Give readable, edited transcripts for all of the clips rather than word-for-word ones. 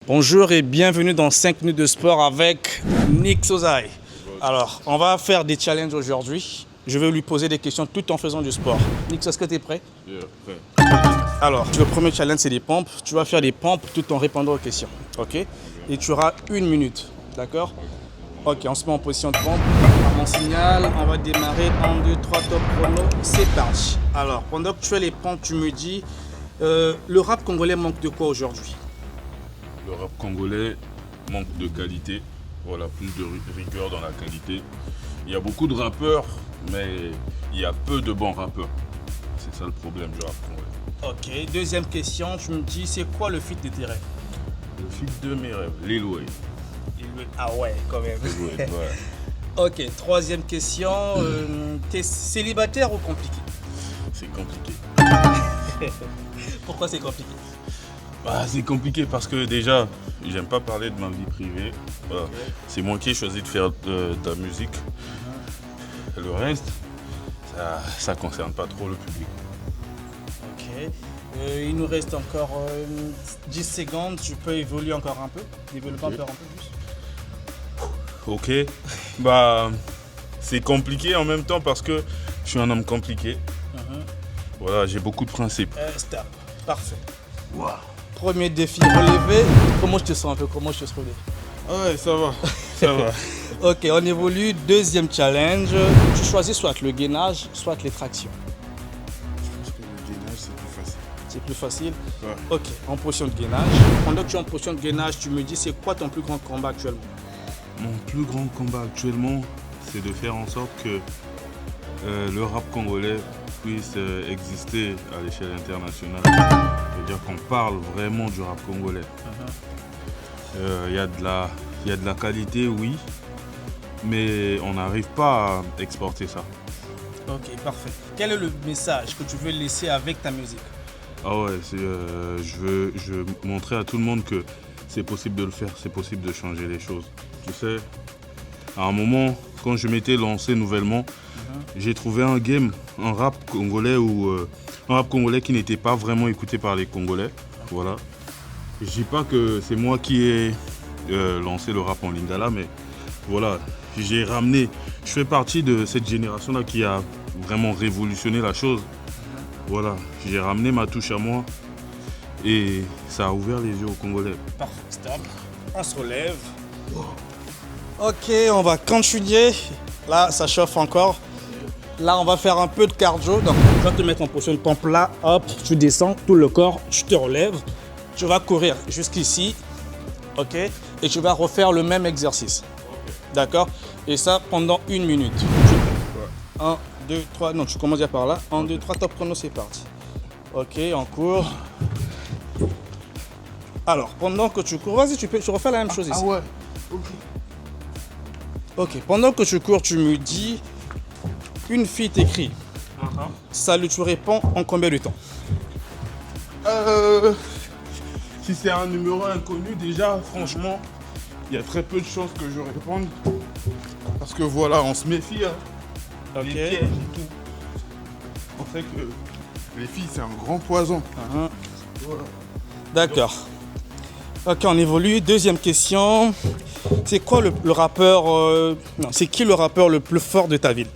Bonjour et bienvenue dans 5 minutes de sport avec Nick Sozai. Alors, on va faire des challenges aujourd'hui. Je vais lui poser des questions tout en faisant du sport. Nick, est-ce que tu es prêt? Prêt. Alors, le premier challenge, c'est des pompes. Tu vas faire des pompes tout en répondant aux questions. OK? Et tu auras 1 minute. D'accord? OK, on se met en position de pompe. À mon signal, on va démarrer. 1, 2, 3, top chrono. C'est parti. Alors, pendant que tu fais les pompes, tu me dis, le rap congolais manque de quoi aujourd'hui? Le rap congolais manque de qualité. Voilà, plus de rigueur dans la qualité. Il y a beaucoup de rappeurs, mais il y a peu de bons rappeurs. C'est ça le problème du rap congolais. Ok, deuxième question, tu me dis, c'est quoi le feat de tes rêves? Le feat de mes rêves, Lil Wayne. Ah ouais, quand même. Lil Wayne, ouais. Ok, troisième question, t'es célibataire ou compliqué? C'est compliqué. Pourquoi c'est compliqué? C'est compliqué parce que déjà, j'aime pas parler de ma vie privée. Voilà. Ok. C'est moi qui ai choisi de faire de la musique. Le reste, ça concerne pas trop le public. Ok, il nous reste encore 10 secondes, tu peux évoluer encore un peu, développer Ok. encore un peu plus. Ok, c'est compliqué en même temps parce que je suis un homme compliqué. Voilà, j'ai beaucoup de principes. Stop, parfait. Wow. Premier défi relevé, comment je te sens un peu, comment je te relève? Ouais, ça va, ça va. Ok, on évolue, deuxième challenge, tu choisis soit le gainage, soit les tractions. Je pense que le gainage, c'est plus facile. C'est plus facile. Ouais. Ok, en position de gainage. Pendant que tu es en position de gainage, tu me dis c'est quoi ton plus grand combat actuellement? Mon plus grand combat actuellement, c'est de faire en sorte que le rap congolais puisse exister à l'échelle internationale. C'est-à-dire qu'on parle vraiment du rap congolais. Il y a de la qualité, oui, mais on n'arrive pas à exporter ça. Ok, parfait. Quel est le message que tu veux laisser avec ta musique? Ah ouais, je veux montrer à tout le monde que c'est possible de le faire, c'est possible de changer les choses. Tu sais, à un moment, quand je m'étais lancé nouvellement, j'ai trouvé un rap congolais un rap congolais qui n'était pas vraiment écouté par les Congolais. Voilà. Je dis pas que c'est moi qui ai lancé le rap en lingala, mais voilà, j'ai ramené. Je fais partie de cette génération-là qui a vraiment révolutionné la chose. Voilà, j'ai ramené ma touche à moi et ça a ouvert les yeux aux Congolais. Parfait, stop. On se relève. Ok, on va continuer. Là, ça chauffe encore. Là, on va faire un peu de cardio. Donc, je vais te mettre en position de pompe là. Hop, tu descends tout le corps, tu te relèves. Tu vas courir jusqu'ici. Ok, et tu vas refaire le même exercice. D'accord? Et ça pendant 1 minute. 1, 2, 3. Non, tu commences déjà par là. 1, 2, 3, top chrono, c'est parti. Ok, on court. Alors, pendant que tu cours, vas-y, tu refais la même chose ici. ouais, ok. Ok, pendant que tu cours, tu me dis, une fille t'écrit. Salut, tu réponds en combien de temps? Si c'est un numéro inconnu, déjà, franchement, il y a très peu de chances que je réponde. Parce que voilà, on se méfie. Hein. Ok. Les pièges et tout. On sait que les filles, c'est un grand poison. Voilà. D'accord. Ok, on évolue. Deuxième question. C'est quoi le rappeur... Non, c'est qui le rappeur le plus fort de ta ville?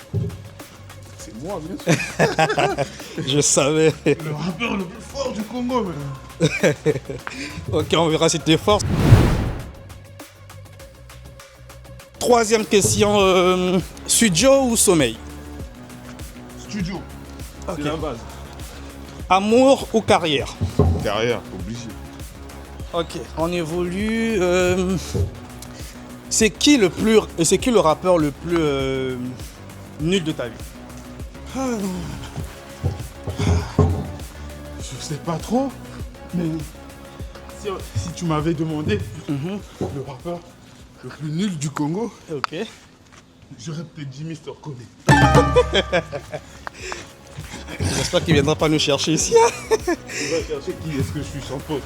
C'est moi, bien sûr. Je savais. Le rappeur le plus fort du Congo, même. Ok, on verra si tu es fort. Troisième question. Studio ou sommeil? Studio. Ok. C'est la base. Amour ou carrière? Derrière, obligé. Ok, on évolue. C'est qui le rappeur le plus nul de ta vie? Je sais pas trop, mais si tu m'avais demandé le rappeur le plus nul du Congo, Ok. j'aurais peut-être dit Mr. Kobe. J'espère qu'il viendra pas nous chercher ici. Tu vas chercher qui est-ce que je suis sans faute.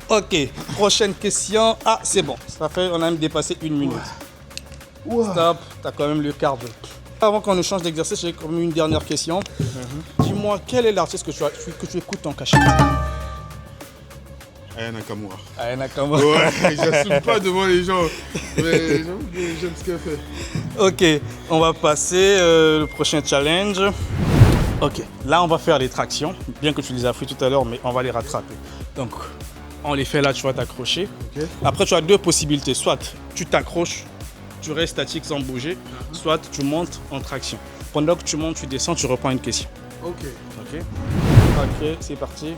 Ok, prochaine question. Ah, c'est bon. Ça fait, on a même dépassé 1 minute. Wow. Stop, t'as quand même le cardio. Avant qu'on nous change d'exercice, j'ai comme une dernière question. Dis-moi, quel est l'artiste que tu écoutes en cachette? Aya Nakamura. Aya Nakamura. Ouais, j'assume pas devant les gens. Mais j'avoue que j'aime ce qu'elle fait. Ok, on va passer le prochain challenge. Ok, là on va faire les tractions, bien que tu les as fait tout à l'heure, mais on va les rattraper. Donc, on les fait là, tu vas t'accrocher. Okay. Après, tu as deux possibilités. Soit tu t'accroches, tu restes statique sans bouger, soit tu montes en traction. Pendant que tu montes, tu descends, tu reprends une question. Ok. Ok, ok, c'est parti.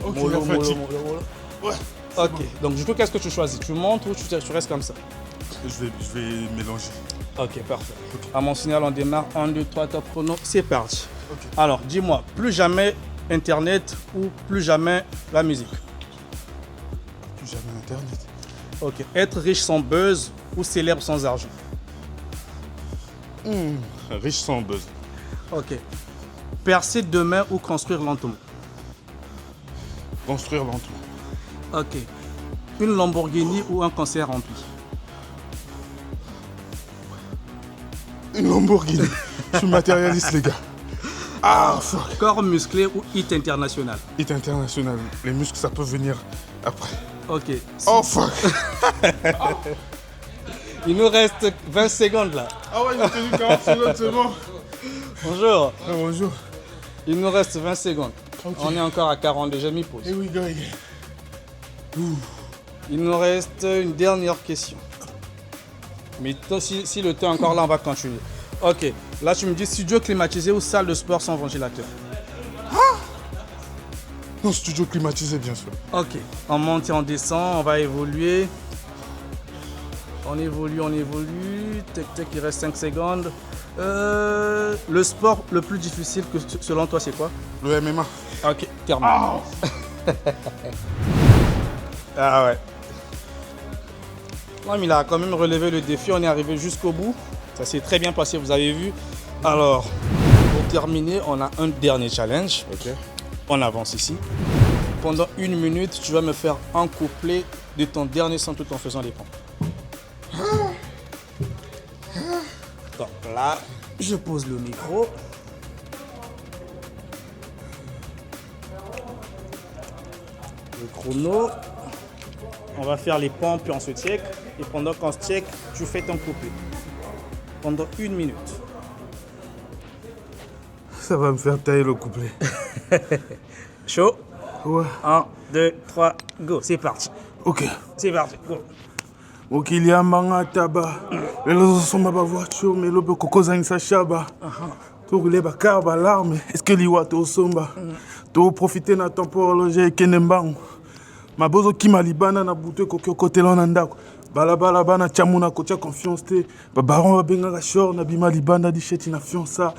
Ok, Mollo, la fatigue. mollo. Ouais. Ok, donc du coup, qu'est-ce que tu choisis? Tu montes ou tu restes comme ça? Je vais mélanger. Ok, parfait. À mon signal, on démarre. 1, 2, 3, top chrono, c'est parti. Okay. Alors, dis-moi, plus jamais Internet ou plus jamais la musique? Plus jamais Internet. Ok. Être riche sans buzz ou célèbre sans argent? Riche sans buzz. Ok. Percer demain ou construire lentement? Construire lentement. Ok. Une Lamborghini ou un concert rempli? Une Lamborghini. Je suis matérialiste, les gars. Ah, fuck. Corps musclé ou hit international? Hit international. Les muscles, ça peut venir après. Ok. Oh, fuck. Il nous reste 20 secondes là. Ah ouais, j'ai tenu 40 secondes, c'est bon. Bonjour. Ah, bonjour. Il nous reste 20 secondes. Ok. On est encore à 42, j'ai mis pause. Here we go again. Il nous reste une dernière question. Mais si le temps est encore là, on va continuer. Ok, là tu me dis studio climatisé ou salle de sport sans ventilateur? Non, studio climatisé, bien sûr. Ok, on monte et on descend, on va évoluer. On évolue. Tac, tac, il reste 5 secondes. Le sport le plus difficile que selon toi, c'est quoi? Le MMA. Ok, terminé. Ah ouais. Non, mais il a quand même relevé le défi, on est arrivé jusqu'au bout. Ça s'est très bien passé, vous avez vu. Alors, pour terminer, on a un dernier challenge. Ok. On avance ici. Pendant 1 minute, tu vas me faire un couplet de ton dernier son tout en faisant les pompes. Donc là, je pose le micro. Le chrono. On va faire les pompes puis on se check. Et pendant qu'on se check, tu fais ton couplet. Pendant 1 minute. Ça va me faire tailler le couplet. Chaud? Ouais. 1, 2, 3, go. C'est parti. Ok. C'est parti. Go. Okilia manga taba. Lelo soma ba voiture mais lobe kokozangisa shaba. Tourle ba car ba larme. Est-ce que liwa to somba? To profiter na temps pour loger kenembango. Mabozo kima libana na butu kokyo kotela na ndako. Balabala bana chamuna kocha confiance te. Ba baron ba benga ga short na bima libanda di cheti na fiança.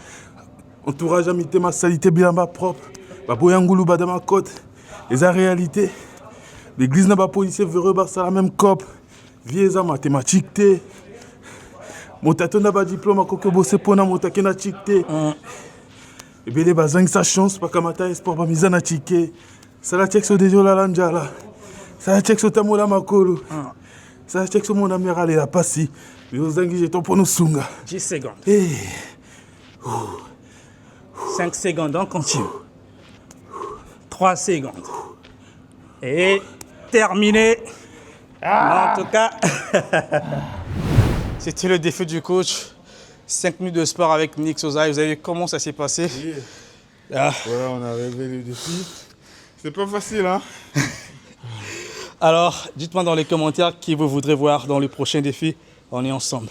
Entourage amité ma salité bilamba propre. Ba boyangulu ba dans ma côte. Les a réalité. L'église n'a pas policier veut rebarser la même cop. Vieza mathématique te. Motato n'a pas diplôme à kokyo bosse pona motake na chik te. Ebele bazang sa chance pa kamata espoir ba miza na chike. Sala check so dejo la lanjala. Sala check so tamola makolo. Sala check so mon amiral la passi. Mais ozangi jeton pour nous sunga. 10 secondes. Eh. 5 secondes, on continue. 3 secondes. Et terminé. En tout cas, c'était le défi du coach. 5 minutes de sport avec Nick Sosa. Vous avez vu comment ça s'est passé? Yeah. Voilà, on a rêvé le défi. C'est pas facile, hein? Alors, dites-moi dans les commentaires qui vous voudrez voir dans le prochain défi. On est ensemble.